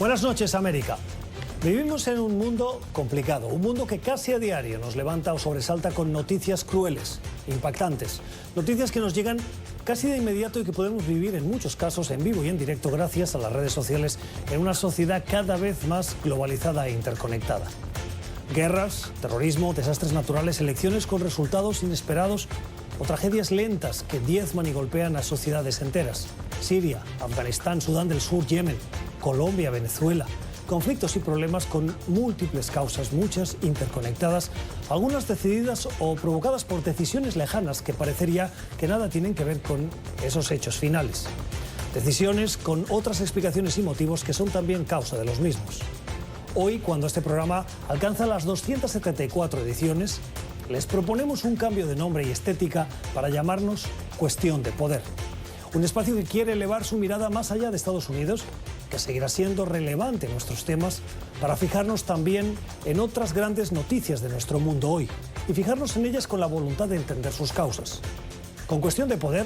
Buenas noches, América. Vivimos en un mundo complicado, un mundo que casi a diario nos levanta o sobresalta con noticias crueles, impactantes, noticias que nos llegan casi de inmediato y que podemos vivir en muchos casos en vivo y en directo gracias a las redes sociales en una sociedad cada vez más globalizada e interconectada. Guerras, terrorismo, desastres naturales, elecciones con resultados inesperados o tragedias lentas que diezman y golpean a sociedades enteras. Siria, Afganistán, Sudán del Sur, Yemen, Colombia, Venezuela. Conflictos y problemas con múltiples causas, muchas interconectadas, algunas decididas o provocadas por decisiones lejanas que parecería que nada tienen que ver con esos hechos finales. Decisiones con otras explicaciones y motivos que son también causa de los mismos. Hoy, cuando este programa alcanza las 274 ediciones, les proponemos un cambio de nombre y estética para llamarnos Cuestión de Poder. Un espacio que quiere elevar su mirada más allá de Estados Unidos, que seguirá siendo relevante en nuestros temas, para fijarnos también en otras grandes noticias de nuestro mundo hoy y fijarnos en ellas con la voluntad de entender sus causas. Con Cuestión de Poder,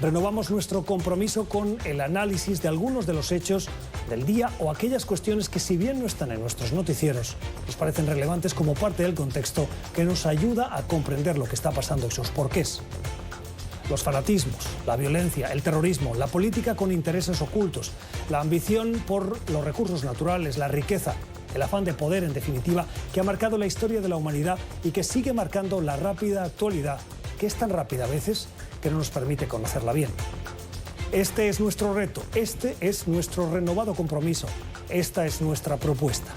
renovamos nuestro compromiso con el análisis de algunos de los hechos del día o aquellas cuestiones que, si bien no están en nuestros noticieros, nos parecen relevantes como parte del contexto que nos ayuda a comprender lo que está pasando y sus porqués. Los fanatismos, la violencia, el terrorismo, la política con intereses ocultos, la ambición por los recursos naturales, la riqueza, el afán de poder, en definitiva, que ha marcado la historia de la humanidad y que sigue marcando la rápida actualidad, que es tan rápida a veces que no nos permite conocerla bien. Este es nuestro reto, este es nuestro renovado compromiso, esta es nuestra propuesta.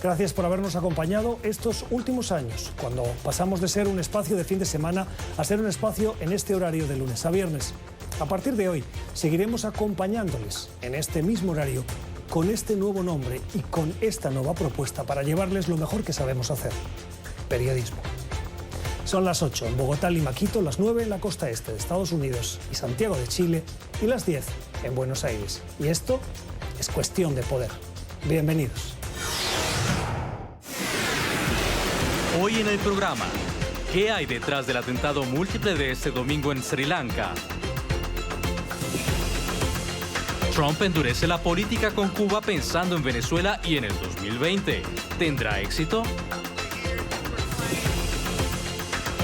Gracias por habernos acompañado estos últimos años, cuando pasamos de ser un espacio de fin de semana a ser un espacio en este horario de lunes a viernes. A partir de hoy, seguiremos acompañándoles en este mismo horario, con este nuevo nombre y con esta nueva propuesta para llevarles lo mejor que sabemos hacer: periodismo. Son las 8 en Bogotá, Lima, Quito, las 9 en la costa este de Estados Unidos y Santiago de Chile y las 10 en Buenos Aires. Y esto es Cuestión de Poder. Bienvenidos. Hoy en el programa, ¿qué hay detrás del atentado múltiple de este domingo en Sri Lanka? Trump endurece la política con Cuba pensando en Venezuela y en el 2020. ¿Tendrá éxito?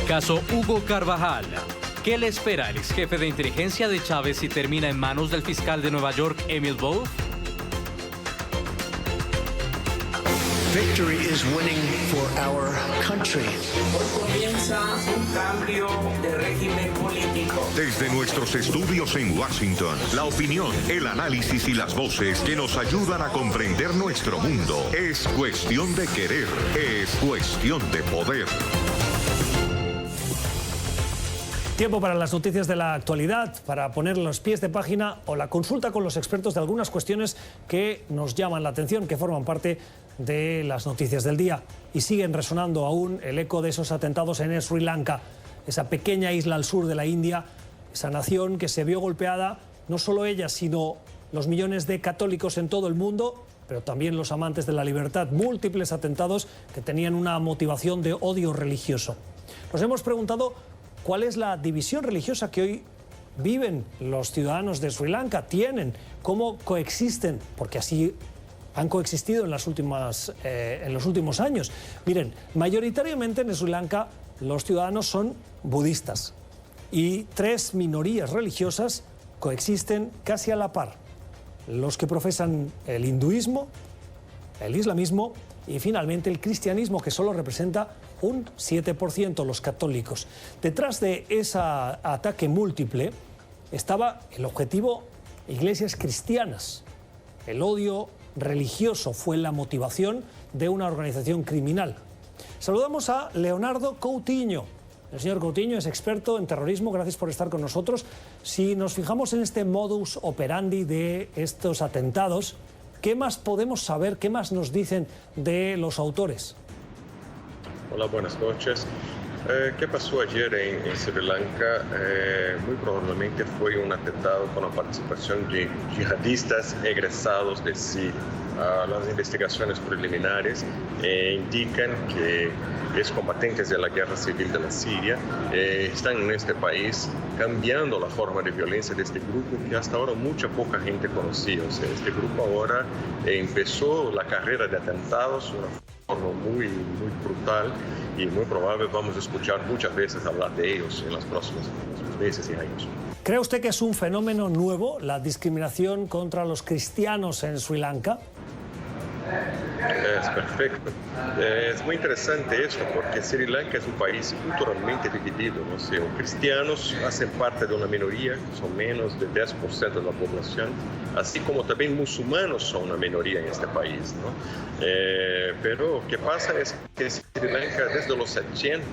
Caso Hugo Carvajal. ¿Qué le espera al ex jefe de inteligencia de Chávez si termina en manos del fiscal de Nueva York, Emil Wolf? Victory is winning for our country. Hoy comienza un cambio de régimen político. Desde nuestros estudios en Washington, la opinión, el análisis y las voces que nos ayudan a comprender nuestro mundo. Es cuestión de querer, es cuestión de poder. Tiempo para las noticias de la actualidad, para poner los pies de página o la consulta con los expertos de algunas cuestiones que nos llaman la atención, que forman parte de las noticias del día. Y siguen resonando aún el eco de esos atentados en Sri Lanka, esa pequeña isla al sur de la India, esa nación que se vio golpeada, no solo ella, sino los millones de católicos en todo el mundo, pero también los amantes de la libertad. Múltiples atentados que tenían una motivación de odio religioso. Nos hemos preguntado cuál es la división religiosa que hoy viven los ciudadanos de Sri Lanka, tienen, cómo coexisten, porque así han coexistido en los últimos años. Miren, mayoritariamente en Sri Lanka los ciudadanos son budistas y 3 minorías religiosas coexisten casi a la par: los que profesan el hinduismo, el islamismo y finalmente el cristianismo, que solo representa un 7%, los católicos. Detrás de ese ataque múltiple estaba el objetivo: iglesias cristianas. El odio religioso fue la motivación de una organización criminal. Saludamos a Leonardo Coutinho. El señor Coutinho es experto en terrorismo. Gracias por estar con nosotros. Si nos fijamos en este modus operandi de estos atentados, ¿qué más podemos saber? ¿Qué más nos dicen de los autores? Hola, buenas noches. ¿Qué pasó ayer en Sri Lanka? Muy probablemente fue un atentado con la participación de yihadistas egresados de Siria. Las investigaciones preliminares indican que excombatientes de la guerra civil de la Siria están en este país cambiando la forma de violencia de este grupo que hasta ahora poca gente conocía. O sea, este grupo ahora empezó la carrera de atentados de una forma muy brutal y muy probable vamos a escuchar muchas veces hablar de ellos en los próximos meses y años. ¿Cree usted que es un fenómeno nuevo la discriminación contra los cristianos en Sri Lanka? Es perfecto. Es muy interesante esto porque Sri Lanka es un país culturalmente dividido, ¿no? O sea, cristianos hacen parte de una minoría, son menos de 10% de la población, así como también musulmanes son una minoría en este país, ¿no? Pero lo que pasa es que Sri Lanka desde los 80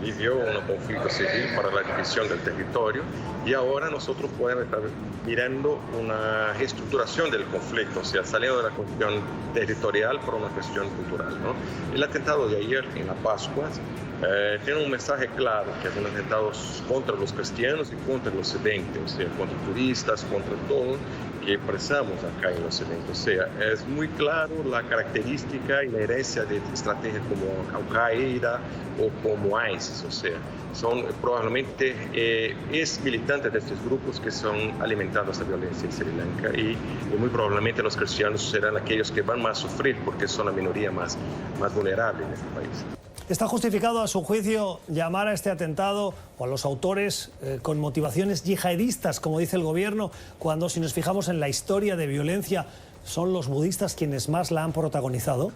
vivió un conflicto civil para la división del territorio y ahora nosotros podemos estar mirando una reestructuración del conflicto, o sea, saliendo de la cuestión territorial por una cuestión cultural, ¿no? El atentado de ayer en la Pascua tiene un mensaje claro, que es un atentado contra los cristianos y contra el occidente, o sea, contra turistas, contra todo que expresamos acá en el occidente. O sea, es muy claro la característica y la herencia de estrategias como Al-Qaeda o como ISIS, o sea, son probablemente ex-militantes de estos grupos que son alimentados esta violencia en Sri Lanka y muy probablemente los cristianos serán aquellos que van más a sufrir porque son la minoría más vulnerable en este país. ¿Está justificado, a su juicio, llamar a este atentado o a los autores con motivaciones yihadistas, como dice el gobierno, cuando, si nos fijamos en la historia de violencia, son los budistas quienes más la han protagonizado?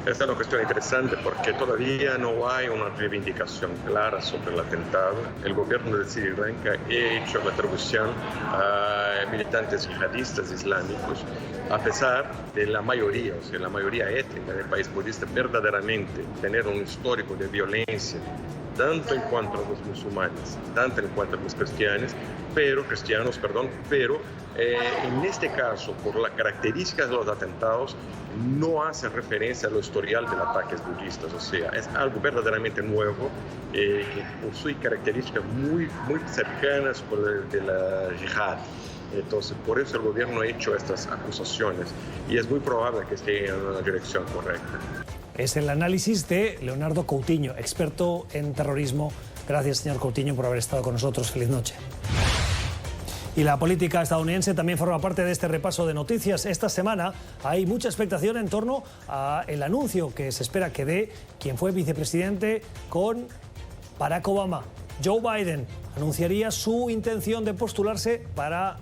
Esta es una cuestión interesante porque todavía no hay una reivindicación clara sobre el atentado. El gobierno de Sri Lanka ha hecho la atribución a militantes yihadistas islámicos, a pesar de la mayoría, o sea, la mayoría étnica del país budista verdaderamente tener un histórico de violencia, tanto en cuanto a los musulmanes, tanto en cuanto a los cristianos, pero en este caso, por las características de los atentados, no hace referencia a lo historial de los ataques budistas, o sea, es algo verdaderamente nuevo que posee características muy cercanas de la yihad. Entonces, por eso el gobierno ha hecho estas acusaciones y es muy probable que esté en la dirección correcta. Es el análisis de Leonardo Coutinho, experto en terrorismo. Gracias, señor Coutinho, por haber estado con nosotros. Feliz noche. Y la política estadounidense también forma parte de este repaso de noticias. Esta semana hay mucha expectación en torno al anuncio que se espera que dé quien fue vicepresidente con Barack Obama. Joe Biden anunciaría su intención de postularse para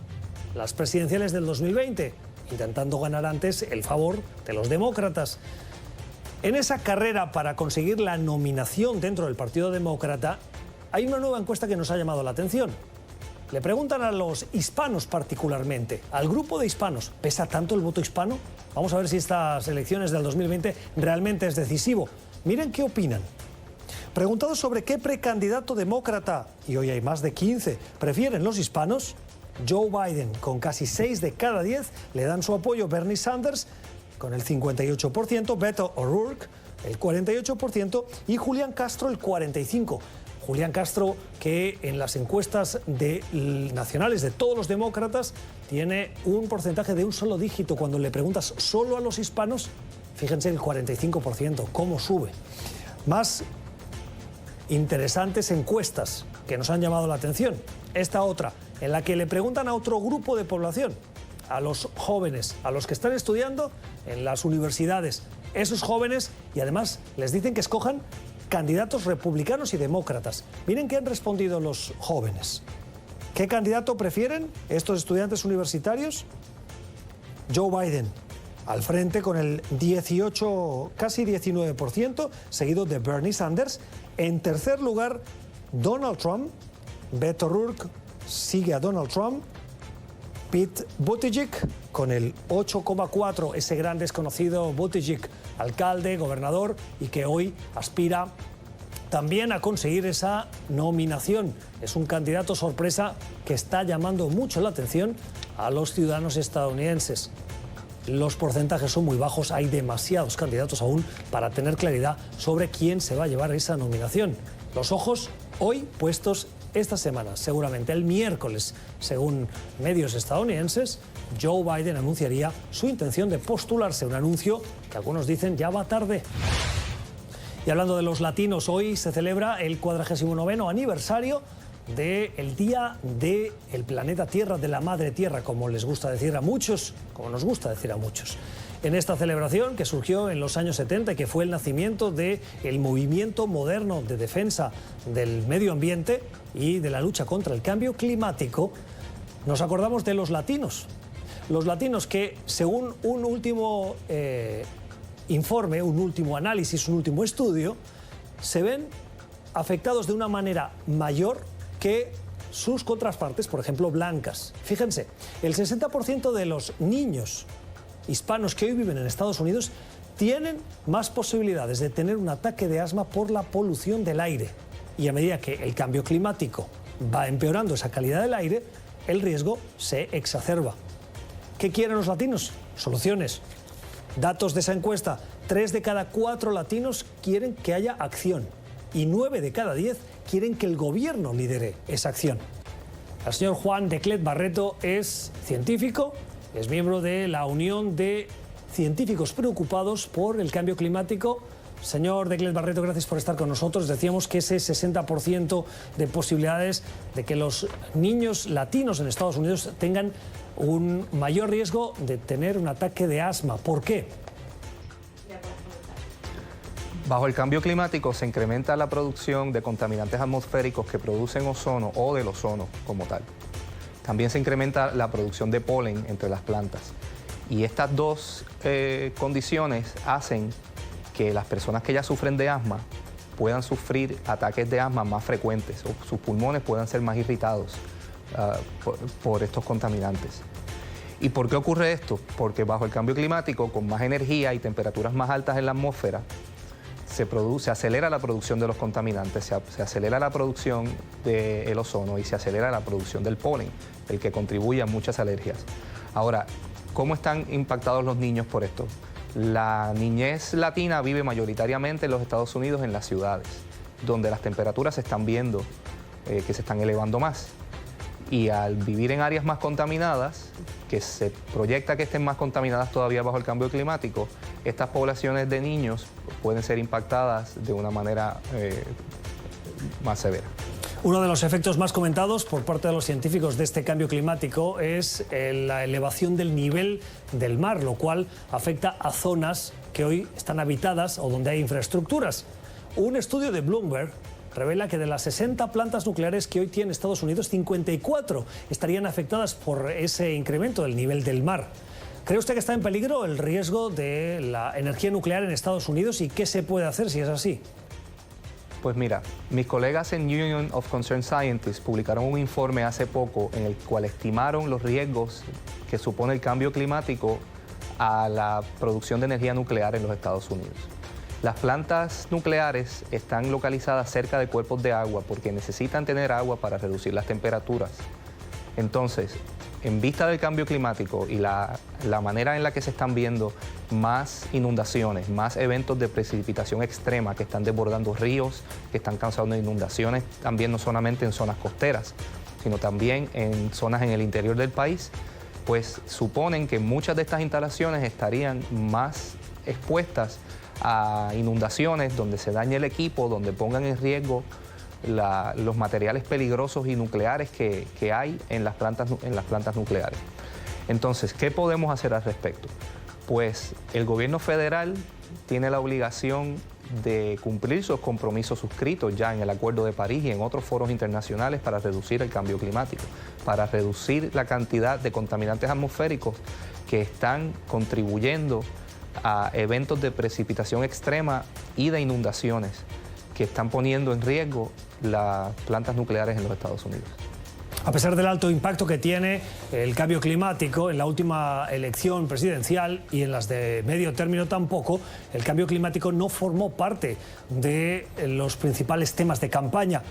las presidenciales del 2020, intentando ganar antes el favor de los demócratas. En esa carrera para conseguir la nominación dentro del Partido Demócrata, hay una nueva encuesta que nos ha llamado la atención. Le preguntan a los hispanos particularmente, al grupo de hispanos, ¿pesa tanto el voto hispano? Vamos a ver si estas elecciones del 2020 realmente es decisivo. Miren qué opinan. Preguntados sobre qué precandidato demócrata, y hoy hay más de 15, prefieren los hispanos, Joe Biden, con casi 6 de cada 10, le dan su apoyo. Bernie Sanders, con el 58%, Beto O'Rourke, el 48%, y Julián Castro, el 45%. Julián Castro, que en las encuestas nacionales de todos los demócratas tiene un porcentaje de un solo dígito. Cuando le preguntas solo a los hispanos, fíjense el 45%, cómo sube. Más interesantes encuestas que nos han llamado la atención. Esta otra, en la que le preguntan a otro grupo de población, a los jóvenes, a los que están estudiando en las universidades. Esos jóvenes, y además les dicen que escojan candidatos republicanos y demócratas. Miren qué han respondido los jóvenes. ¿Qué candidato prefieren estos estudiantes universitarios? Joe Biden, al frente con el 18, casi 19%, seguido de Bernie Sanders. En tercer lugar, Donald Trump. Beto O'Rourke sigue a Donald Trump. Pete Buttigieg con el 8,4%, ese gran desconocido Buttigieg, alcalde, gobernador, y que hoy aspira también a conseguir esa nominación. Es un candidato sorpresa que está llamando mucho la atención a los ciudadanos estadounidenses. los porcentajes son muy bajos, hay demasiados candidatos aún para tener claridad sobre quién se va a llevar esa nominación. Los ojos hoy puestos esta semana, seguramente el miércoles, según medios estadounidenses, Joe Biden anunciaría su intención de postularse, un anuncio que algunos dicen ya va tarde. Y hablando de los latinos, hoy se celebra el 49º aniversario del Día del Planeta Tierra, de la Madre Tierra, como les gusta decir a muchos, como nos gusta decir a muchos. En esta celebración, que surgió en los años 70 y que fue el nacimiento del movimiento moderno de defensa del medio ambiente y de la lucha contra el cambio climático, nos acordamos de los latinos. Los latinos que, según un último informe, un último análisis, un último estudio, se ven afectados de una manera mayor que sus contrapartes, por ejemplo, blancas. Fíjense, el 60% de los niños hispanos que hoy viven en Estados Unidos tienen más posibilidades de tener un ataque de asma por la polución del aire. Y a medida que el cambio climático va empeorando esa calidad del aire, el riesgo se exacerba. ¿Qué quieren los latinos? Soluciones. Datos de esa encuesta: 3 de cada 4 latinos quieren que haya acción y 9 de cada 10 quieren que el gobierno lidere esa acción. El señor Juan Declet Barreto es científico, es miembro de la Unión de Científicos Preocupados por el Cambio Climático. Señor Declet Barreto, gracias por estar con nosotros. Decíamos que ese 60% de posibilidades de que los niños latinos en Estados Unidos tengan un mayor riesgo de tener un ataque de asma. ¿Por qué? Bajo el cambio climático se incrementa la producción de contaminantes atmosféricos que producen ozono o del ozono como tal. También se incrementa la producción de polen entre las plantas. Y estas dos condiciones hacen que las personas que ya sufren de asma puedan sufrir ataques de asma más frecuentes o sus pulmones puedan ser más irritados por estos contaminantes. ¿Y por qué ocurre esto? Porque bajo el cambio climático, con más energía y temperaturas más altas en la atmósfera, se acelera la producción de los contaminantes, se acelera la producción del ozono y se acelera la producción del polen, el que contribuye a muchas alergias. Ahora, ¿cómo están impactados los niños por esto? La niñez latina vive mayoritariamente en los Estados Unidos, en las ciudades, donde las temperaturas se están viendo que se están elevando más. Y al vivir en áreas más contaminadas, que se proyecta que estén más contaminadas todavía bajo el cambio climático, estas poblaciones de niños pueden ser impactadas de una manera más severa. Uno de los efectos más comentados por parte de los científicos de este cambio climático es la elevación del nivel del mar, lo cual afecta a zonas que hoy están habitadas o donde hay infraestructuras. Un estudio de Bloomberg revela que de las 60 plantas nucleares que hoy tiene Estados Unidos, 54 estarían afectadas por ese incremento del nivel del mar. ¿Cree usted que está en peligro el riesgo de la energía nuclear en Estados Unidos y qué se puede hacer si es así? Pues mira, mis colegas en Union of Concerned Scientists publicaron un informe hace poco en el cual estimaron los riesgos que supone el cambio climático a la producción de energía nuclear en los Estados Unidos. Las plantas nucleares están localizadas cerca de cuerpos de agua porque necesitan tener agua para reducir las temperaturas. Entonces, en vista del cambio climático y la manera en la que se están viendo más inundaciones, más eventos de precipitación extrema que están desbordando ríos, que están causando inundaciones también no solamente en zonas costeras, sino también en zonas en el interior del país, pues suponen que muchas de estas instalaciones estarían más expuestas a inundaciones donde se dañe el equipo, donde pongan en riesgo los materiales peligrosos y nucleares que hay en las plantas nucleares. Entonces, ¿qué podemos hacer al respecto? Pues el gobierno federal tiene la obligación de cumplir sus compromisos suscritos ya en el Acuerdo de París y en otros foros internacionales para reducir el cambio climático, para reducir la cantidad de contaminantes atmosféricos que están contribuyendo a eventos de precipitación extrema y de inundaciones que están poniendo en riesgo las plantas nucleares en los Estados Unidos. A pesar del alto impacto que tiene el cambio climático en la última elección presidencial y en las de medio término tampoco, el cambio climático no formó parte de los principales temas de campaña.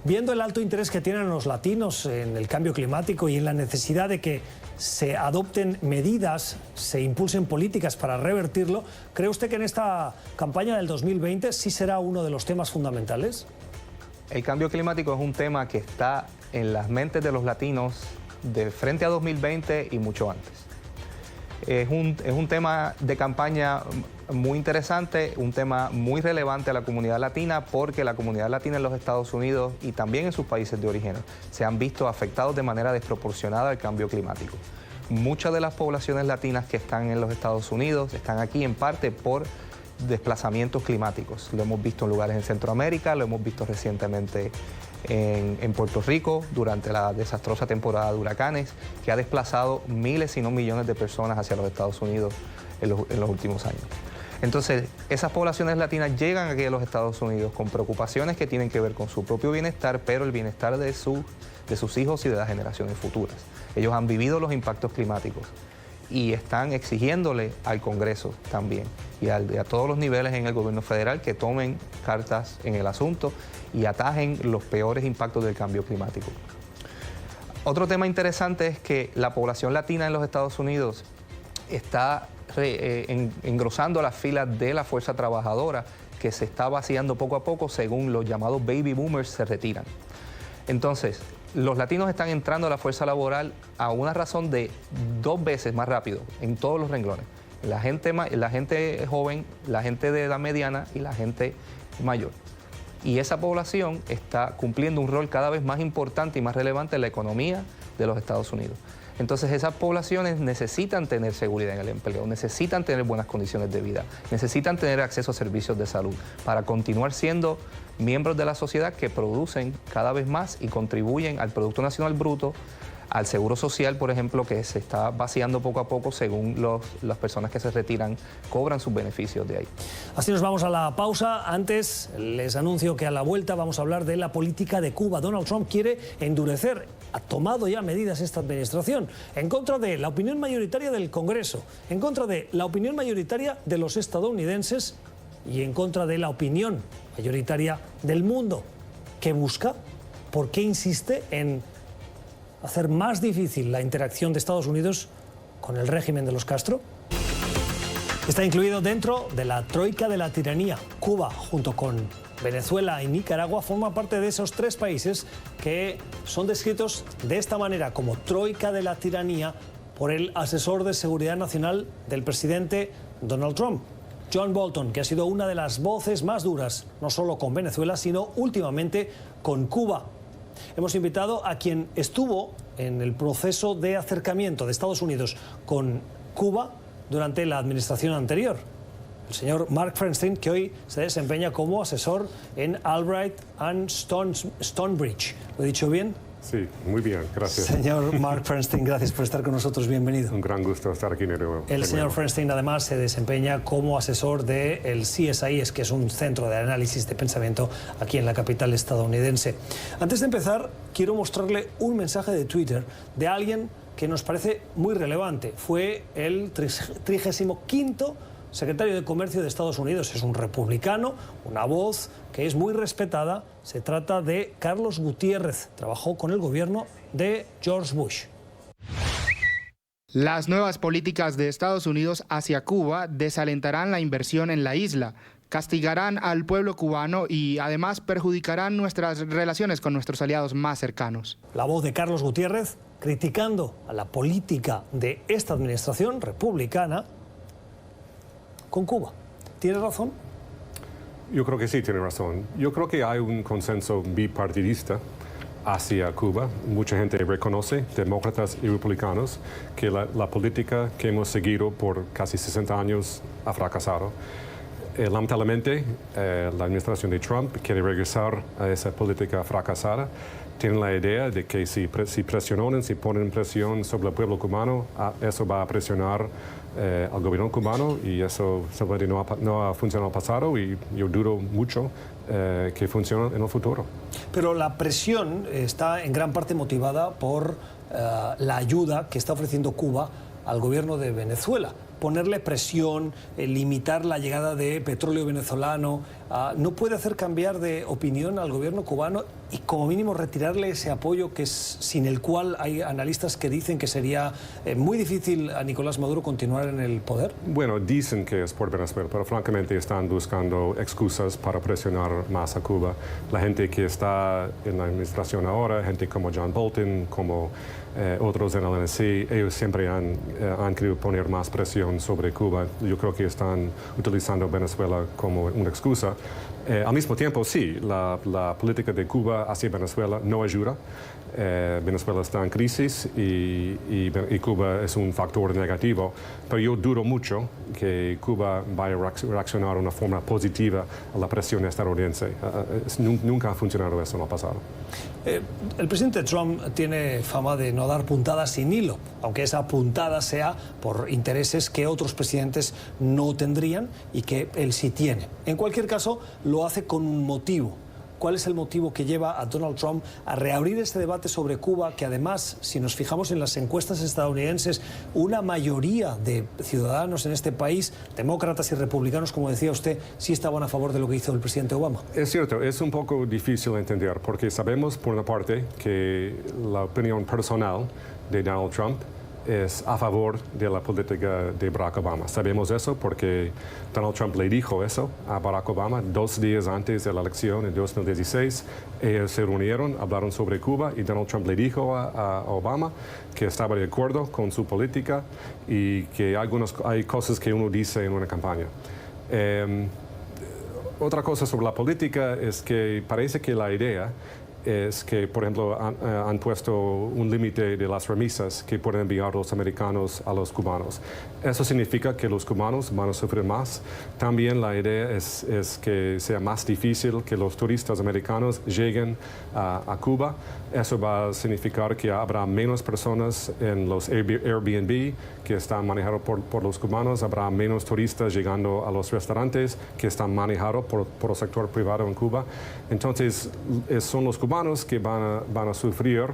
Viendo el alto interés que tienen los latinos en el cambio climático y en la necesidad de que se adopten medidas, se impulsen políticas para revertirlo, ¿cree usted que en esta campaña del 2020 sí será uno de los temas fundamentales? El cambio climático es un tema que está en las mentes de los latinos de frente a 2020 y mucho antes. Es un tema de campaña muy interesante, un tema muy relevante a la comunidad latina, porque la comunidad latina en los Estados Unidos y también en sus países de origen se han visto afectados de manera desproporcionada al cambio climático. Muchas de las poblaciones latinas que están en los Estados Unidos están aquí en parte por desplazamientos climáticos. Lo hemos visto en lugares en Centroamérica, lo hemos visto recientemente en Puerto Rico durante la desastrosa temporada de huracanes, que ha desplazado miles, si no millones de personas hacia los Estados Unidos en los últimos años. Entonces, esas poblaciones latinas llegan aquí a los Estados Unidos con preocupaciones que tienen que ver con su propio bienestar, pero el bienestar de sus hijos y de las generaciones futuras. Ellos han vivido los impactos climáticos y están exigiéndole al Congreso también y a todos los niveles en el gobierno federal que tomen cartas en el asunto y atajen los peores impactos del cambio climático. Otro tema interesante es que la población latina en los Estados Unidos está engrosando las filas de la fuerza trabajadora, que se está vaciando poco a poco según los llamados baby boomers se retiran. Entonces, los latinos están entrando a la fuerza laboral a una razón de 2 veces más rápido en todos los renglones. La gente joven, la gente de edad mediana y la gente mayor. Y esa población está cumpliendo un rol cada vez más importante y más relevante en la economía de los Estados Unidos. Entonces esas poblaciones necesitan tener seguridad en el empleo, necesitan tener buenas condiciones de vida, necesitan tener acceso a servicios de salud para continuar siendo miembros de la sociedad que producen cada vez más y contribuyen al Producto Nacional Bruto, al Seguro Social, por ejemplo, que se está vaciando poco a poco según las personas que se retiran cobran sus beneficios de ahí. Así nos vamos a la pausa. Antes les anuncio que a la vuelta vamos a hablar de la política de Cuba. Donald Trump quiere endurecer, ha tomado ya medidas esta administración en contra de la opinión mayoritaria del Congreso, en contra de la opinión mayoritaria de los estadounidenses y en contra de la opinión mayoritaria del mundo. ¿Qué busca? ¿Por qué insiste en hacer más difícil la interacción de Estados Unidos con el régimen de los Castro? Está incluido dentro de la troika de la tiranía. Cuba, junto con Venezuela y Nicaragua, forma parte de esos 3 países que son descritos de esta manera, como troika de la tiranía, por el asesor de seguridad nacional del presidente Donald Trump, John Bolton, que ha sido una de las voces más duras, no solo con Venezuela, sino últimamente con Cuba. Hemos invitado a quien estuvo en el proceso de acercamiento de Estados Unidos con Cuba durante la administración anterior, el señor Mark Feinstein, que hoy se desempeña como asesor en Albright and Stonebridge. ¿Lo he dicho bien? Sí, muy bien, gracias. Señor Mark Feinstein, gracias por estar con nosotros, bienvenido. Un gran gusto estar aquí de nuevo. El señor Feinstein además se desempeña como asesor del CSIS, que es un centro de análisis de pensamiento aquí en la capital estadounidense. Antes de empezar, quiero mostrarle un mensaje de Twitter de alguien que nos parece muy relevante. Fue el 35º secretario de Comercio de Estados Unidos. Es un republicano, una voz que es muy respetada. Se trata de Carlos Gutiérrez. Trabajó con el gobierno de George Bush. Las nuevas políticas de Estados Unidos hacia Cuba desalentarán la inversión en la isla, castigarán al pueblo cubano y además perjudicarán nuestras relaciones con nuestros aliados más cercanos. La voz de Carlos Gutiérrez criticando a la política de esta administración republicana con Cuba. ¿Tiene razón? Yo creo que sí, tiene razón. Yo creo que hay un consenso bipartidista hacia Cuba. Mucha gente reconoce, demócratas y republicanos, que la política que hemos seguido por casi 60 años ha fracasado. Lamentablemente, la administración de Trump quiere regresar a esa política fracasada. Tienen la idea de que si presionan, si ponen presión sobre el pueblo cubano, eso va a presionar al gobierno cubano, y eso simplemente no ha funcionado en el pasado, y yo dudo mucho que funcione en el futuro. Pero la presión está en gran parte motivada por la ayuda que está ofreciendo Cuba al gobierno de Venezuela. Ponerle presión, limitar la llegada de petróleo venezolano no puede hacer cambiar de opinión al gobierno cubano y como mínimo retirarle ese apoyo que es, sin el cual hay analistas que dicen que sería muy difícil a Nicolás Maduro continuar en el poder? Bueno, dicen que es por Venezuela, pero francamente están buscando excusas para presionar más a Cuba. La gente que está en la administración ahora, gente como John Bolton, como otros en el NSC, ellos siempre han querido poner más presión sobre Cuba. Yo creo que están utilizando Venezuela como una excusa. Al mismo tiempo, sí, la política de Cuba hacia Venezuela no ayuda. Venezuela está en crisis y Cuba es un factor negativo, pero yo dudo mucho que Cuba vaya a reaccionar de una forma positiva a la presión estadounidense. Nunca ha funcionado eso en el pasado. El presidente Trump tiene fama de no dar puntadas sin hilo, aunque esa puntada sea por intereses que otros presidentes no tendrían y que él sí tiene. En cualquier caso, lo hace con un motivo. ¿Cuál es el motivo que lleva a Donald Trump a reabrir este debate sobre Cuba, que además, si nos fijamos en las encuestas estadounidenses, una mayoría de ciudadanos en este país, demócratas y republicanos, como decía usted, sí estaban a favor de lo que hizo el presidente Obama? Es cierto, es un poco difícil de entender, porque sabemos, por una parte, que la opinión personal de Donald Trump es a favor de la política de Barack Obama. Sabemos eso porque Donald Trump le dijo eso a Barack Obama 2 días antes de la elección en 2016. Ellos se reunieron, hablaron sobre Cuba y Donald Trump le dijo a Obama que estaba de acuerdo con su política y que hay cosas que uno dice en una campaña. Otra cosa sobre la política es que parece que la idea es que, por ejemplo, han puesto un límite de las remesas que pueden enviar los americanos a los cubanos. Eso significa que los cubanos van a sufrir más. También la idea es que sea más difícil que los turistas americanos lleguen a Cuba. Eso va a significar que habrá menos personas en los Airbnb que están manejados por los cubanos. Habrá menos turistas llegando a los restaurantes que están manejados por el sector privado en Cuba. Entonces, son los cubanos que van a sufrir.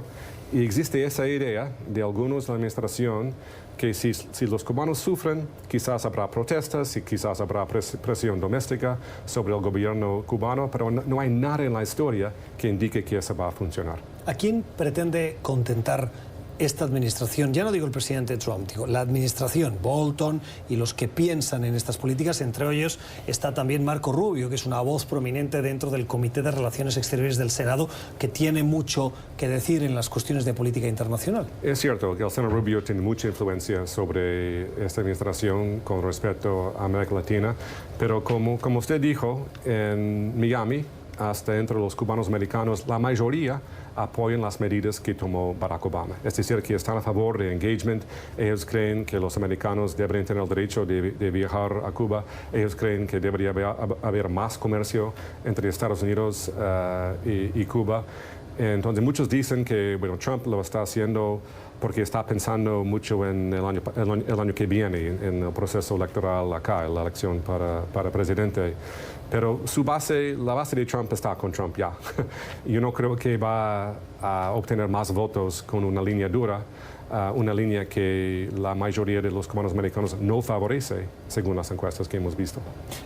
Y existe esa idea de algunos de la administración que si los cubanos sufren, quizás habrá protestas y quizás habrá presión doméstica sobre el gobierno cubano, pero no hay nada en la historia que indique que eso va a funcionar. ¿A quién pretende contentar esta administración? Ya no digo el presidente Trump, digo la administración, Bolton y los que piensan en estas políticas. Entre ellos está también Marco Rubio, que es una voz prominente dentro del Comité de Relaciones Exteriores del Senado, que tiene mucho que decir en las cuestiones de política internacional. Es cierto que el senador Rubio tiene mucha influencia sobre esta administración con respecto a América Latina, pero como usted dijo, en Miami, hasta entre los cubanos americanos, la mayoría apoyan las medidas que tomó Barack Obama. Es decir, que están a favor de engagement. Ellos creen que los americanos deberían tener el derecho de viajar a Cuba. Ellos creen que debería haber más comercio entre Estados Unidos y Cuba. Entonces, muchos dicen que Trump lo está haciendo porque está pensando mucho en el año que viene, en el proceso electoral acá, en la elección para presidente. Pero la base de Trump está con Trump ya. Yo no creo que va a obtener más votos con una línea dura, una línea que la mayoría de los cubanos americanos no favorece, según las encuestas que hemos visto.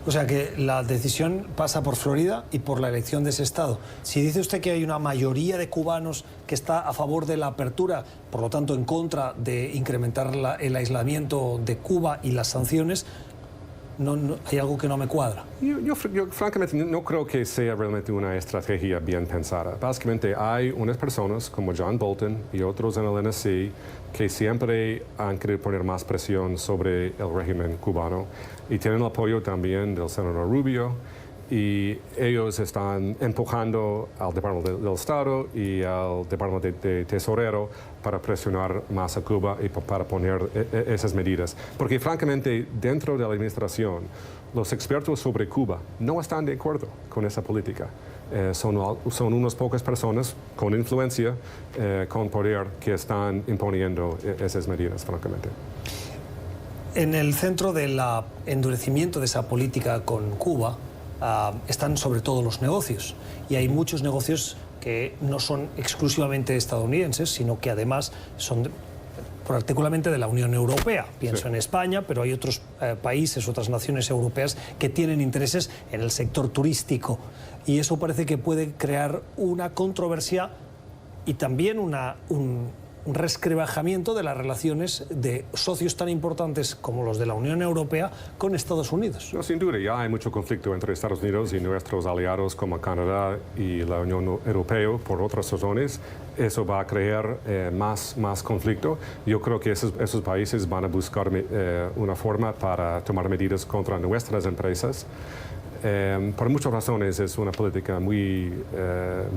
O sea que la decisión pasa por Florida y por la elección de ese estado. Si dice usted que hay una mayoría de cubanos que está a favor de la apertura, por lo tanto en contra de incrementar el aislamiento de Cuba y las sanciones, no, hay algo que no me cuadra. Yo francamente no creo que sea realmente una estrategia bien pensada. Básicamente hay unas personas como John Bolton y otros en el NSC que siempre han querido poner más presión sobre el régimen cubano y tienen el apoyo también del senador Rubio y ellos están empujando al Departamento del Estado y al Departamento de Tesorero para presionar más a Cuba y para poner esas medidas. Porque francamente, dentro de la administración, los expertos sobre Cuba no están de acuerdo con esa política. Son unas pocas personas con influencia, con poder, que están imponiendo esas medidas, francamente. En el centro del endurecimiento de esa política con Cuba están sobre todo los negocios. Y hay muchos negocios que no son exclusivamente estadounidenses, sino que además son particularmente de la Unión Europea. Pienso en España, pero hay otros países, otras naciones europeas que tienen intereses en el sector turístico. Y eso parece que puede crear una controversia y también un resquebrajamiento de las relaciones de socios tan importantes como los de la Unión Europea con Estados Unidos. No, sin duda, ya hay mucho conflicto entre Estados Unidos y nuestros aliados como Canadá y la Unión Europea por otras razones. Eso va a crear más conflicto. Yo creo que esos países van a buscar una forma para tomar medidas contra nuestras empresas. Por muchas razones es una política muy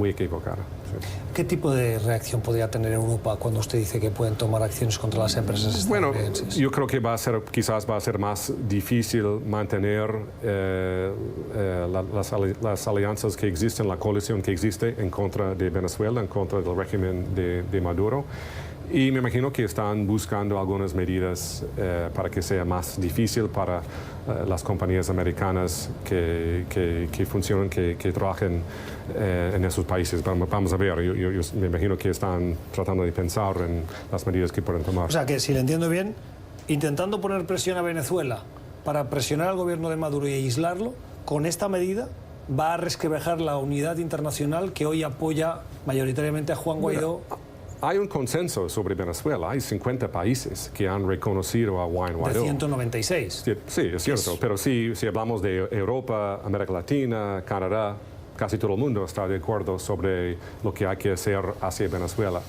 equivocada. Sí. ¿Qué tipo de reacción podría tener Europa cuando usted dice que pueden tomar acciones contra las empresas estadounidenses? Bueno, yo creo que quizás va a ser más difícil mantener las alianzas que existen, la coalición que existe en contra de Venezuela, en contra del régimen de Maduro. Y me imagino que están buscando algunas medidas para que sea más difícil para las compañías americanas que funcionan, que trabajen en esos países. Vamos a ver, yo me imagino que están tratando de pensar en las medidas que pueden tomar. O sea que, si le entiendo bien, intentando poner presión a Venezuela para presionar al gobierno de Maduro y aislarlo, con esta medida va a resquebrajar la unidad internacional que hoy apoya mayoritariamente a Juan Guaidó. Hay un consenso sobre Venezuela. Hay 50 países que han reconocido a Juan Guaidó. De 196. Sí, es cierto. Pero si hablamos de Europa, América Latina, Canadá, casi todo el mundo está de acuerdo sobre lo que hay que hacer hacia Venezuela.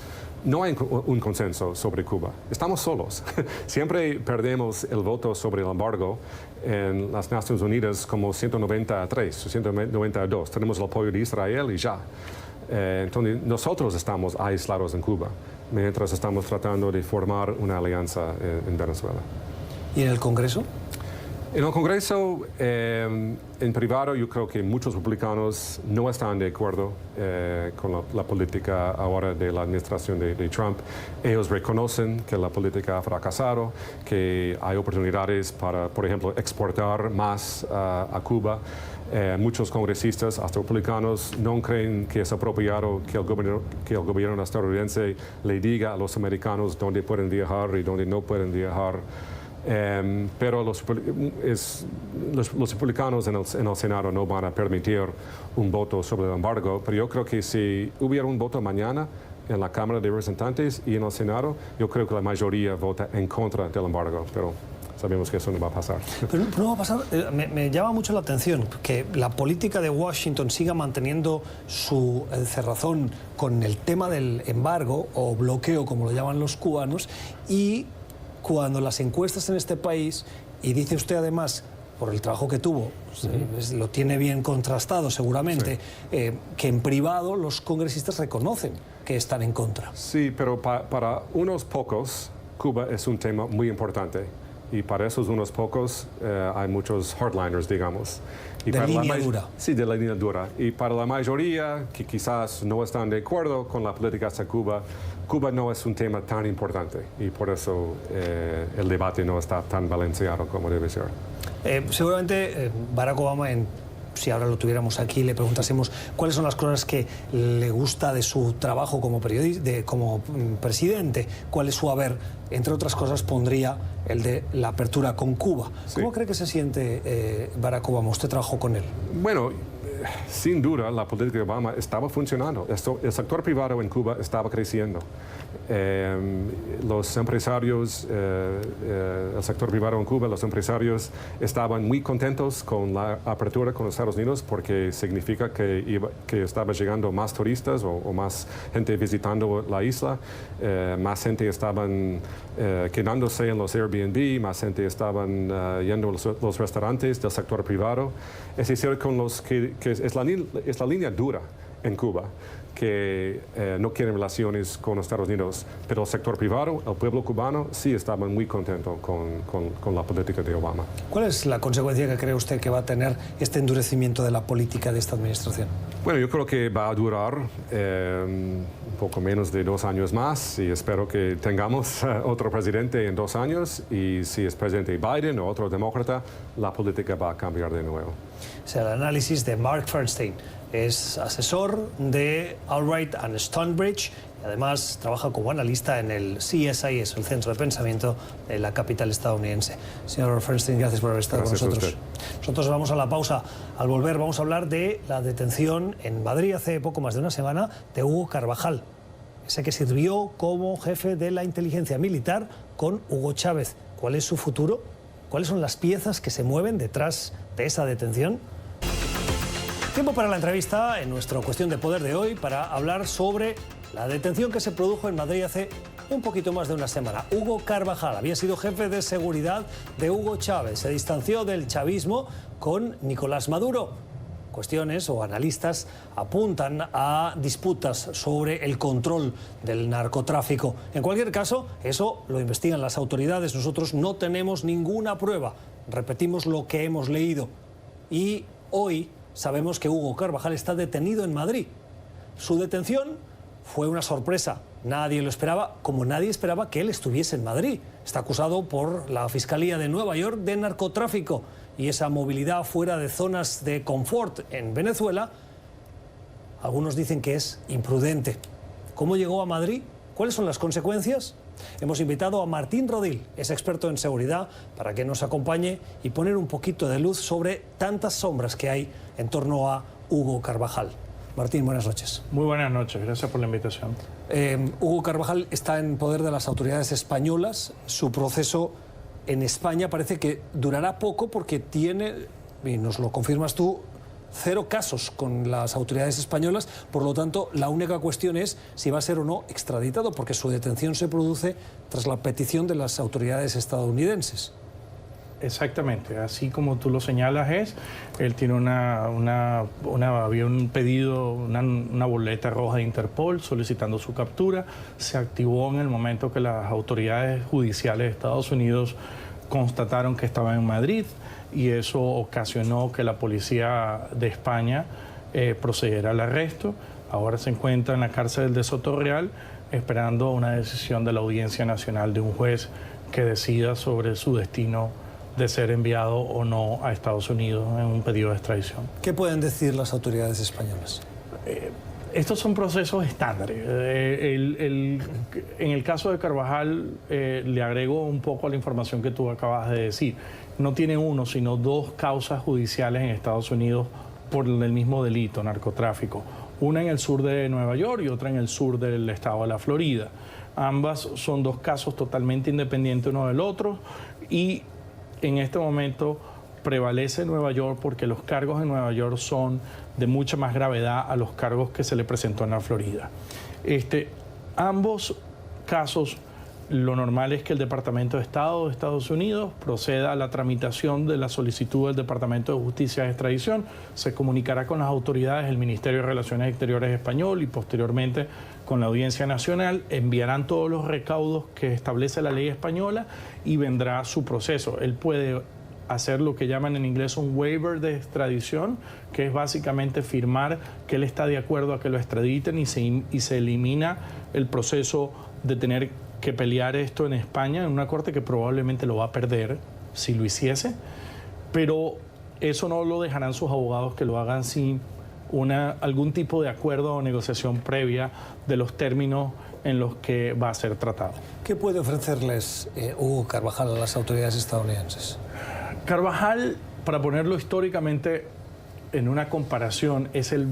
No hay un consenso sobre Cuba. Estamos solos. Siempre perdemos el voto sobre el embargo en las Naciones Unidas como 193 o 192. Tenemos el apoyo de Israel y ya. Entonces, nosotros estamos aislados en Cuba, mientras estamos tratando de formar una alianza en Venezuela. ¿Y en el Congreso? En el Congreso, en privado, yo creo que muchos republicanos no están de acuerdo con la política ahora de la administración de Trump. Ellos reconocen que la política ha fracasado, que hay oportunidades para, por ejemplo, exportar más a Cuba. Muchos congresistas, hasta republicanos, no creen que es apropiado que el gobierno estadounidense le diga a los americanos dónde pueden viajar y dónde no pueden viajar. Pero los republicanos en el Senado no van a permitir un voto sobre el embargo, pero yo creo que si hubiera un voto mañana en la Cámara de Representantes y en el Senado, yo creo que la mayoría vota en contra del embargo, pero sabemos que eso no va a pasar. Pero no va a pasar. Me llama mucho la atención que la política de Washington siga manteniendo su cerrazón con el tema del embargo o bloqueo, como lo llaman los cubanos, y cuando las encuestas en este país, y dice usted además, por el trabajo que tuvo, lo tiene bien contrastado seguramente, que en privado los congresistas reconocen que están en contra. Sí, pero para unos pocos, Cuba es un tema muy importante. Y para esos unos pocos hay muchos hardliners, digamos. Y de línea dura. Sí, de la línea dura. Y para la mayoría que quizás no están de acuerdo con la política hacia Cuba, Cuba no es un tema tan importante y por eso el debate no está tan balanceado como debe ser. Seguramente Barack Obama, si ahora lo tuviéramos aquí, le preguntásemos cuáles son las cosas que le gusta de su trabajo como periodista, como presidente, cuál es su haber. Entre otras cosas pondría el de la apertura con Cuba. Sí. ¿Cómo cree que se siente Barack Obama? ¿Usted trabajó con él? Bueno, sin duda la política de Obama estaba funcionando. El sector privado en Cuba estaba creciendo. Los empresarios, el sector privado en Cuba, los empresarios estaban muy contentos con la apertura con los Estados Unidos porque significa que estaba llegando más turistas o más gente visitando la isla, más gente estaban quedándose en los Airbnb, más gente estaban yendo a los restaurantes del sector privado. Es decir, con los que es la línea dura en Cuba, que no quieren relaciones con los Estados Unidos, pero el sector privado, el pueblo cubano, sí estaban muy contentos con la política de Obama. ¿Cuál es la consecuencia que cree usted que va a tener este endurecimiento de la política de esta administración? Bueno, yo creo que va a durar un poco menos de 2 años más y espero que tengamos otro presidente en 2 años y si es presidente Biden o otro demócrata, la política va a cambiar de nuevo. O sea, el análisis de Mark Fernstein. Es asesor de Albright and Stonebridge y además trabaja como analista en el CSIS, el Centro de Pensamiento de la capital estadounidense. Señor Fernstein, gracias por haber estado con nosotros. Nosotros vamos a la pausa. Al volver vamos a hablar de la detención en Madrid hace poco más de una semana de Hugo Carvajal, ese que sirvió como jefe de la inteligencia militar con Hugo Chávez. ¿Cuál es su futuro? ¿Cuáles son las piezas que se mueven detrás de esa detención? Tiempo para la entrevista en nuestra Cuestión de Poder de hoy para hablar sobre la detención que se produjo en Madrid hace un poquito más de una semana. Hugo Carvajal había sido jefe de seguridad de Hugo Chávez. Se distanció del chavismo con Nicolás Maduro. Cuestiones o analistas apuntan a disputas sobre el control del narcotráfico. En cualquier caso, eso lo investigan las autoridades. Nosotros no tenemos ninguna prueba. Repetimos lo que hemos leído. Y hoy sabemos que Hugo Carvajal está detenido en Madrid. Su detención fue una sorpresa. Nadie lo esperaba, como nadie esperaba que él estuviese en Madrid. Está acusado por la Fiscalía de Nueva York de narcotráfico. Y esa movilidad fuera de zonas de confort en Venezuela, algunos dicen que es imprudente. ¿Cómo llegó a Madrid? ¿Cuáles son las consecuencias? Hemos invitado a Martín Rodil, es experto en seguridad, para que nos acompañe y poner un poquito de luz sobre tantas sombras que hay en torno a Hugo Carvajal. Martín, buenas noches. Muy buenas noches, gracias por la invitación. Hugo Carvajal está en poder de las autoridades españolas. Su proceso en España parece que durará poco porque tiene, y nos lo confirmas tú, 0 casos con las autoridades españolas. Por lo tanto, la única cuestión es si va a ser o no extraditado, porque su detención se produce tras la petición de las autoridades estadounidenses. Exactamente, así como tú lo señalas él tiene había un pedido, una boleta roja de Interpol solicitando su captura. Se activó en el momento que las autoridades judiciales de Estados Unidos constataron que estaba en Madrid, y eso ocasionó que la policía de España procediera al arresto. Ahora se encuentra en la cárcel de Soto Real esperando una decisión de la Audiencia Nacional de un juez que decida sobre su destino de ser enviado o no a Estados Unidos en un pedido de extradición. ¿Qué pueden decir las autoridades españolas? Estos son procesos estándares. En el caso de Carvajal, le agrego un poco a la información que tú acabas de decir. No tiene 1, sino 2 causas judiciales en Estados Unidos por el mismo delito, narcotráfico. Una en el sur de Nueva York y otra en el sur del estado de la Florida. Ambas son 2 casos totalmente independientes uno del otro, y en este momento prevalece Nueva York porque los cargos en Nueva York son de mucha más gravedad a los cargos que se le presentó en la Florida. Ambos casos, lo normal es que el Departamento de Estado de Estados Unidos proceda a la tramitación de la solicitud del Departamento de Justicia de extradición. Se comunicará con las autoridades del Ministerio de Relaciones Exteriores español y posteriormente con la Audiencia Nacional. Enviarán todos los recaudos que establece la ley española y vendrá su proceso. Él puede hacer lo que llaman en inglés un waiver de extradición, que es básicamente firmar que él está de acuerdo a que lo extraditen, y se elimina el proceso de tener que pelear esto en España en una corte que probablemente lo va a perder si lo hiciese, pero eso no lo dejarán sus abogados que lo hagan sin algún tipo de acuerdo o negociación previa de los términos en los que va a ser tratado. ¿Qué puede ofrecerles Hugo Carvajal a las autoridades estadounidenses? Carvajal, para ponerlo históricamente en una comparación, es el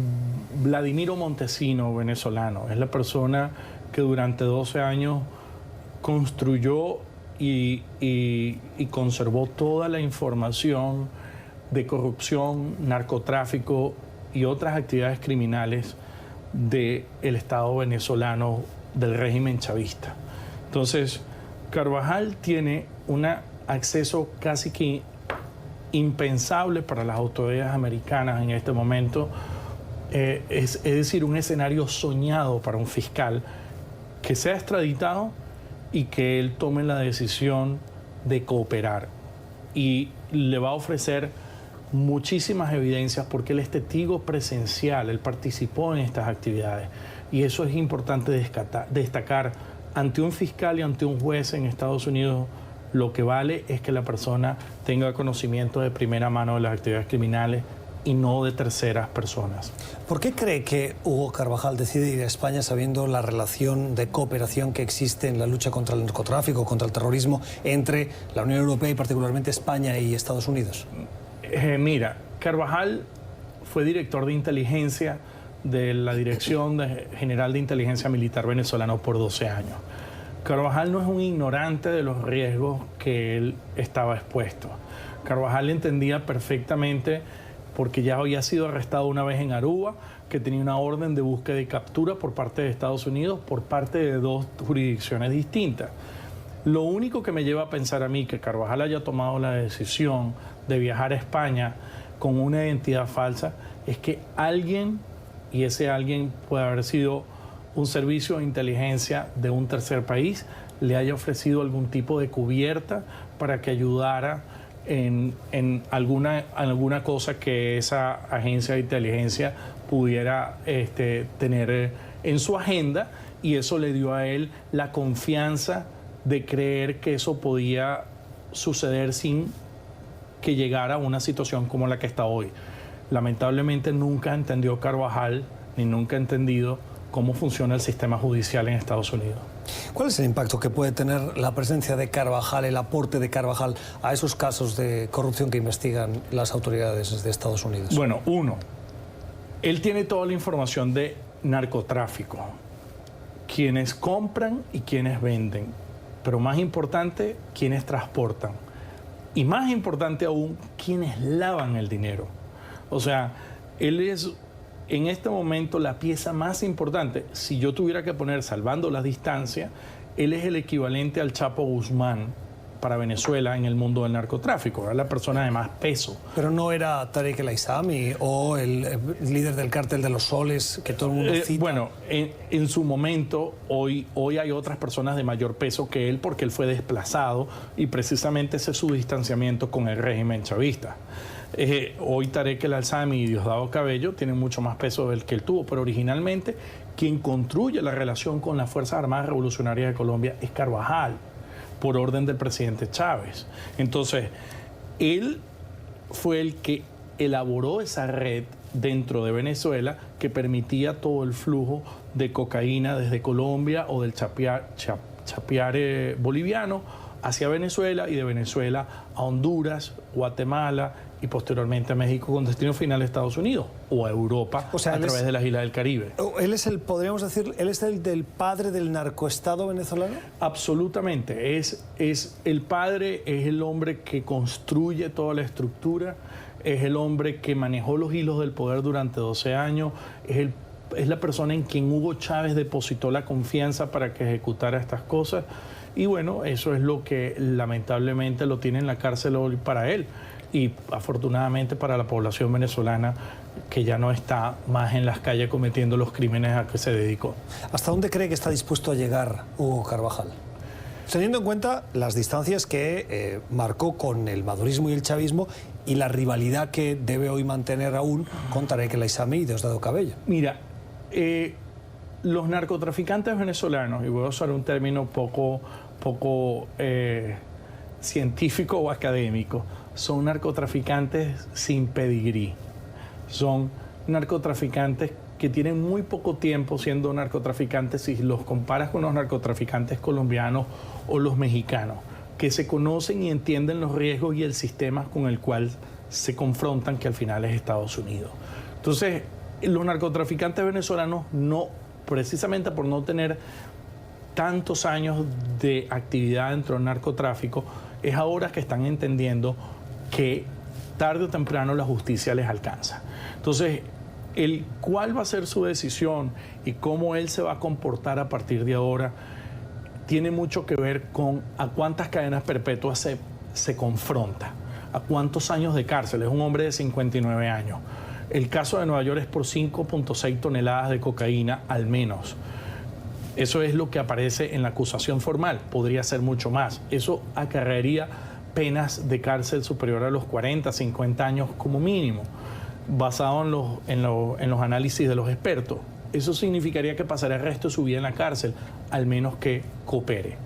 Vladimiro Montesino venezolano. Es la persona que durante 12 años construyó y conservó toda la información de corrupción, narcotráfico y otras actividades criminales del Estado venezolano, del régimen chavista. Entonces, Carvajal tiene un acceso casi que impensable para las autoridades americanas en este momento, es decir, un escenario soñado para un fiscal que sea extraditado y que él tome la decisión de cooperar, y le va a ofrecer muchísimas evidencias porque él es testigo presencial, él participó en estas actividades, y eso es importante destacar ante un fiscal y ante un juez en Estados Unidos. Lo que vale es que la persona tenga conocimiento de primera mano de las actividades criminales y no de terceras personas. ¿Por qué cree que Hugo Carvajal decide ir a España sabiendo la relación de cooperación que existe en la lucha contra el narcotráfico, contra el terrorismo, entre la Unión Europea y particularmente España y Estados Unidos? Mira, Carvajal fue director de inteligencia de la Dirección General de Inteligencia Militar venezolana por 12 años. Carvajal no es un ignorante de los riesgos que él estaba expuesto. Carvajal entendía perfectamente, porque ya había sido arrestado una vez en Aruba, que tenía una orden de búsqueda y captura por parte de Estados Unidos, por parte de 2 jurisdicciones distintas. Lo único que me lleva a pensar a mí que Carvajal haya tomado la decisión de viajar a España con una identidad falsa es que alguien, y ese alguien puede haber sido un servicio de inteligencia de un tercer país, le haya ofrecido algún tipo de cubierta para que ayudara en alguna cosa que esa agencia de inteligencia pudiera tener en su agenda, y eso le dio a él la confianza de creer que eso podía suceder sin que llegara a una situación como la que está hoy. Lamentablemente nunca entendió Carvajal, ni nunca ha entendido cómo funciona el sistema judicial en Estados Unidos. ¿Cuál es el impacto que puede tener la presencia de Carvajal, el aporte de Carvajal a esos casos de corrupción que investigan las autoridades de Estados Unidos? Bueno, uno, él tiene toda la información de narcotráfico, quienes compran y quienes venden, pero más importante, quienes transportan, y más importante aún, quienes lavan el dinero. O sea, él es en este momento la pieza más importante. Si yo tuviera que poner, salvando la distancia, él es el equivalente al Chapo Guzmán para Venezuela en el mundo del narcotráfico, era la persona de más peso. Pero no era Tarek El Aissami o el líder del cártel de los soles que todo el mundo cita. Bueno, en su momento, hoy hay otras personas de mayor peso que él, porque él fue desplazado, y precisamente ese es su distanciamiento con el régimen chavista. Hoy Tarek El Aissami y Diosdado Cabello tienen mucho más peso del que él tuvo, pero originalmente quien construye la relación con las Fuerzas Armadas Revolucionarias de Colombia es Carvajal, por orden del presidente Chávez. Entonces, él fue el que elaboró esa red dentro de Venezuela que permitía todo el flujo de cocaína desde Colombia o del chapiare boliviano hacia Venezuela, y de Venezuela a Honduras, Guatemala y posteriormente a México, con destino final a Estados Unidos o a Europa, a través de las islas del Caribe. ¿Él es podríamos decir, él es el del padre del narcoestado venezolano? Absolutamente. Es el padre, es el hombre que construye toda la estructura, es el hombre que manejó los hilos del poder durante 12 años, es la persona en quien Hugo Chávez depositó la confianza para que ejecutara estas cosas. Y bueno, eso es lo que lamentablemente lo tiene en la cárcel hoy para él, y afortunadamente para la población venezolana, que ya no está más en las calles cometiendo los crímenes a que se dedicó. ¿Hasta dónde cree que está dispuesto a llegar Hugo Carvajal? Teniendo en cuenta las distancias que marcó con el madurismo y el chavismo, y la rivalidad que debe hoy mantener aún con Tarek El Aissami y Diosdado Cabello. Mira, los narcotraficantes venezolanos, y voy a usar un término poco científico o académico, son narcotraficantes sin pedigrí. Son narcotraficantes que tienen muy poco tiempo siendo narcotraficantes si los comparas con los narcotraficantes colombianos o los mexicanos, que se conocen y entienden los riesgos y el sistema con el cual se confrontan, que al final es Estados Unidos. Entonces, los narcotraficantes venezolanos, no, precisamente por no tener tantos años de actividad dentro del narcotráfico, es ahora que están entendiendo que tarde o temprano la justicia les alcanza. Entonces, cuál va a ser su decisión y cómo él se va a comportar a partir de ahora tiene mucho que ver con a cuántas cadenas perpetuas se confronta, a cuántos años de cárcel. Es un hombre de 59 años. El caso de Nueva York es por 5.6 toneladas de cocaína al menos. Eso es lo que aparece en la acusación formal. Podría ser mucho más. Eso acarrearía penas de cárcel superior a los 40, 50 años como mínimo, basado en los análisis de los expertos. Eso significaría que pasaría el resto de su vida en la cárcel, al menos que coopere.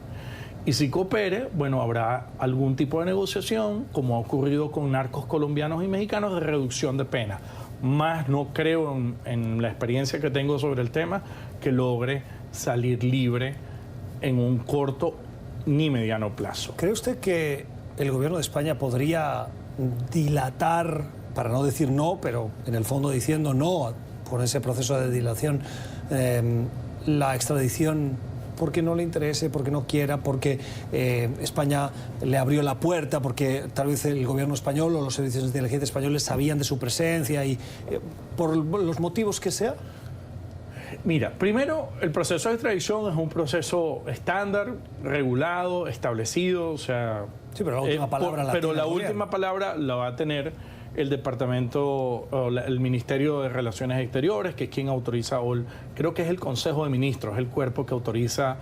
Y si coopere, bueno, habrá algún tipo de negociación, como ha ocurrido con narcos colombianos y mexicanos, de reducción de pena. más no creo en la experiencia que tengo sobre el tema que logre salir libre en un corto ni mediano plazo. ¿Cree usted que el gobierno de España podría dilatar, para no decir no, pero en el fondo diciendo no por ese proceso de dilación, la extradición porque no le interese, porque no quiera, porque España le abrió la puerta, porque tal vez el gobierno español o los servicios de inteligencia españoles sabían de su presencia y por los motivos que sea? Mira, primero, el proceso de extradición es un proceso estándar, regulado, establecido, o sea... Sí, pero la última palabra la tiene el gobierno. Última palabra la va a tener el departamento, el Ministerio de Relaciones Exteriores, que es quien autoriza, creo que es el Consejo de Ministros, el cuerpo que autoriza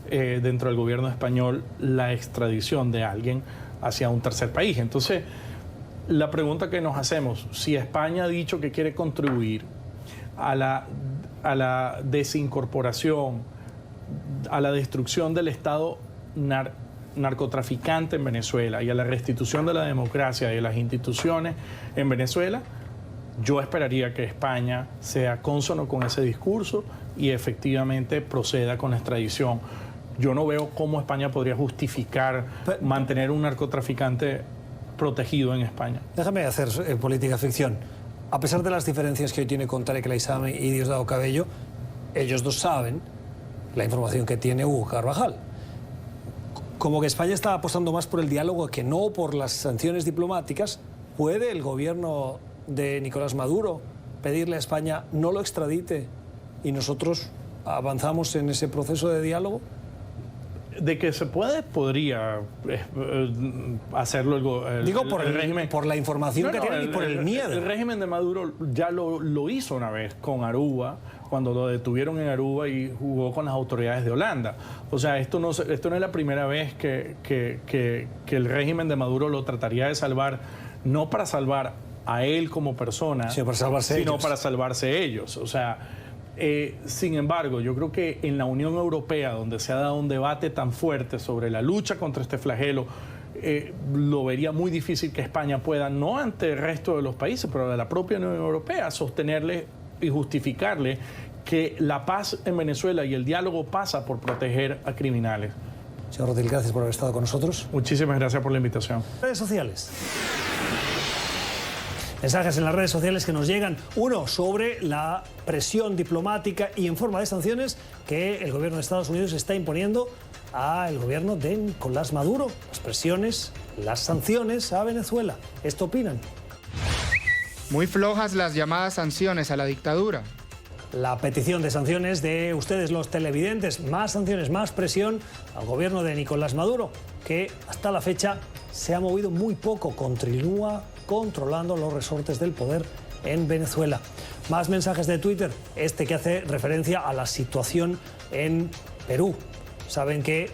dentro del gobierno español la extradición de alguien hacia un tercer país. Entonces, la pregunta que nos hacemos, si España ha dicho que quiere contribuir a la desincorporación, a la destrucción del Estado narcotraficante en Venezuela y a la restitución de la democracia y de las instituciones en Venezuela, yo esperaría que España sea cónsono con ese discurso y efectivamente proceda con la extradición. Yo no veo cómo España podría justificar mantener un narcotraficante protegido en España. Déjame hacer política ficción. A pesar de las diferencias que hoy tiene con Tarek El Aissami y Diosdado Cabello, ellos dos saben la información que tiene Hugo Carvajal. Como que España está apostando más por el diálogo que no por las sanciones diplomáticas, ¿puede el gobierno de Nicolás Maduro pedirle a España no lo extradite y nosotros avanzamos en ese proceso de diálogo? De que se puede, podría hacerlo el régimen. Por la información que tienen y por el miedo. El régimen de Maduro ya lo hizo una vez con Aruba, cuando lo detuvieron en Aruba y jugó con las autoridades de Holanda. O sea, esto no es la primera vez que el régimen de Maduro lo trataría de salvar, no para salvar a él como persona, sino para salvarse ellos. O sea, sin embargo, yo creo que en la Unión Europea, donde se ha dado un debate tan fuerte sobre la lucha contra este flagelo, lo vería muy difícil que España pueda, no ante el resto de los países, pero de la propia Unión Europea, sostenerle y justificarle que la paz en Venezuela y el diálogo pasa por proteger a criminales. Señor Rodil, gracias por haber estado con nosotros. Muchísimas gracias por la invitación. Redes sociales. Mensajes en las redes sociales que nos llegan. Uno, sobre la presión diplomática y en forma de sanciones que el gobierno de Estados Unidos está imponiendo al gobierno de Nicolás Maduro. Las presiones, las sanciones a Venezuela. ¿Esto opinan? Muy flojas las llamadas sanciones a la dictadura. La petición de sanciones de ustedes, los televidentes. Más sanciones, más presión al gobierno de Nicolás Maduro, que hasta la fecha se ha movido muy poco. Continúa controlando los resortes del poder en Venezuela. Más mensajes de Twitter, este que hace referencia a la situación en Perú. Saben que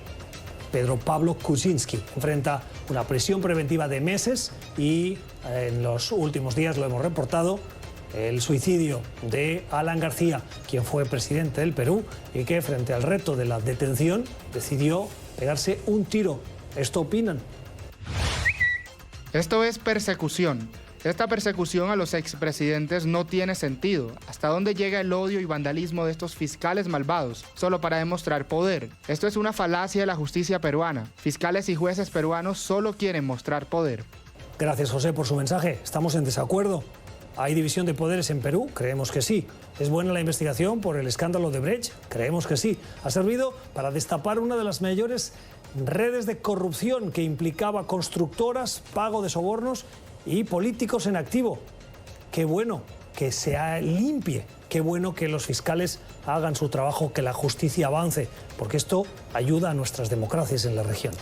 Pedro Pablo Kuczynski enfrenta una prisión preventiva de meses y en los últimos días lo hemos reportado, el suicidio de Alan García, quien fue presidente del Perú y que frente al reto de la detención decidió pegarse un tiro. ¿Esto opinan? Esto es persecución. Esta persecución a los expresidentes no tiene sentido. ¿Hasta dónde llega el odio y vandalismo de estos fiscales malvados? Solo para demostrar poder. Esto es una falacia de la justicia peruana. Fiscales y jueces peruanos solo quieren mostrar poder. Gracias, José, por su mensaje. ¿Estamos en desacuerdo? ¿Hay división de poderes en Perú? Creemos que sí. ¿Es buena la investigación por el escándalo de Brecht? Creemos que sí. ¿Ha servido para destapar una de las mayores redes de corrupción que implicaba constructoras, pago de sobornos y políticos en activo? Qué bueno que sea limpie, qué bueno que los fiscales hagan su trabajo, que la justicia avance, porque esto ayuda a nuestras democracias en la región.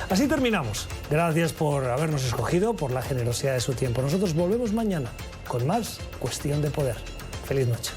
Así terminamos. Gracias por habernos escogido, por la generosidad de su tiempo. Nosotros volvemos mañana con más Cuestión de Poder. Feliz noche.